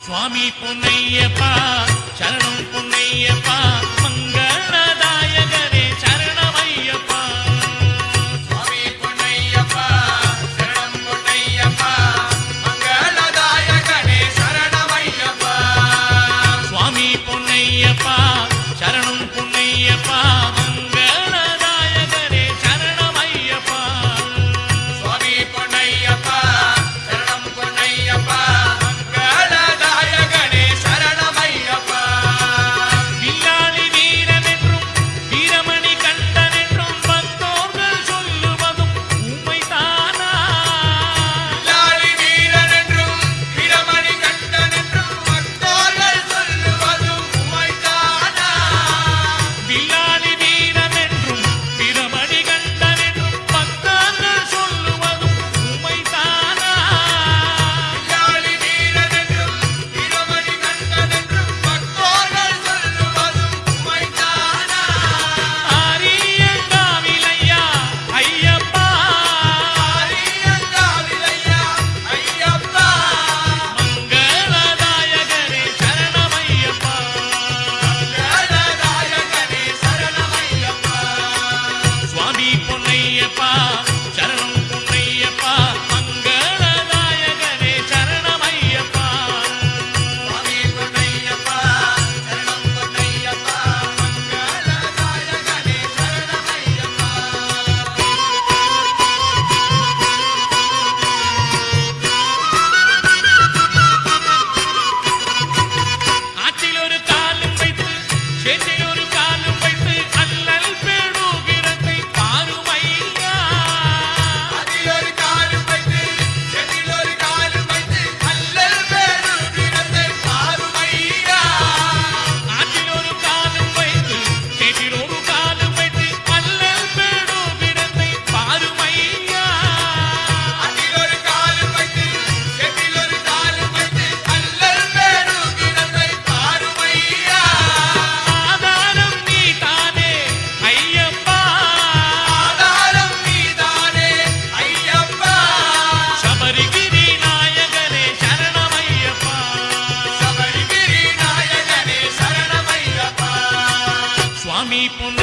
சுவாமி பொன்னையப்பா சரணம் பொன்னையப்பா மங்களதாயகரே சரணமையப்பா. சுவாமி பொன்னையப்பா சரணம் பொன்னையப்பா மங்களதாயகரே சரணமையப்பா. சுவாமி பொன்னையப்பா சரணம் பொன்னையப்பா மங்களதாயகரே சரணமையப்பா. சுவாமி பொன்னையப்பா சரணம் பொன்னையப்பா வில்லாளி வீரனென்றும் வீரமணி கண்டனென்றும் பக்தோர்கள் சொல்லுவதும் உண்மைதானா? வில்லாளி வீரனென்றும் வீரமணி கண்டனென்றும் பக்தோர்கள் சொல்லுவதும் உண்மைதானா? வில்லாளி வீரனென்றும் வீரமணி கண்டனென்றும் பக்தோர்கள் சொல்லுவதும் உண்மைதானா? வில்லாளி வீரனென்றும் வீரமணி கண்டனென்றும் பக்தோர்கள் சொல்லுவதும் உண்மைதானா? ஆரியங்காவிலையா ஐயப்பா ஆரியங்காவிலையா ஐயப்பா. மங்களதாயகரே சரணமையப்பா. மங்களதாயகரே சரணமையப்பா. சுவாமி பொன்னையப்பா சரணம் பொன்னையப்பா மங்களதாயகரே சரணமையப்பா. சுவாமி பொன்னையப்பா சரணம் பொன்னையப்பா மங்களதாயகரே சரணமையப்பா. ஆற்றில் ஒரு காலும் வைத்து சேற்றில் ஒரு காலும் வைத்து அல்லல் பெருகிறதை பாருமையா. அதில் ஒரு காலும் வைத்து செடியில் ஒரு காலும் வைத்து அல்லல் பெருகிறதை பாருமையா. ஆற்றில் ஒரு காலும் வைத்து சேற்றில் ஒரு காலும் வைத்து அல்லல் பெருகிறதை பாருமையா. அதில் ஒரு காலும் வைத்து செடியில் ஒரு காலும் வைத்து அல்லல் பெருகிறதை பாருமையா. ஆதாரம் நீதானே ஐயப்பா. ஆதாரம் நீதானே ஐயப்பா. சபரிகிரி நாயகரே சரணமையப்பா. சபரிகிரி நாயகனே சரணமையப்பா. சுவாமி பொன்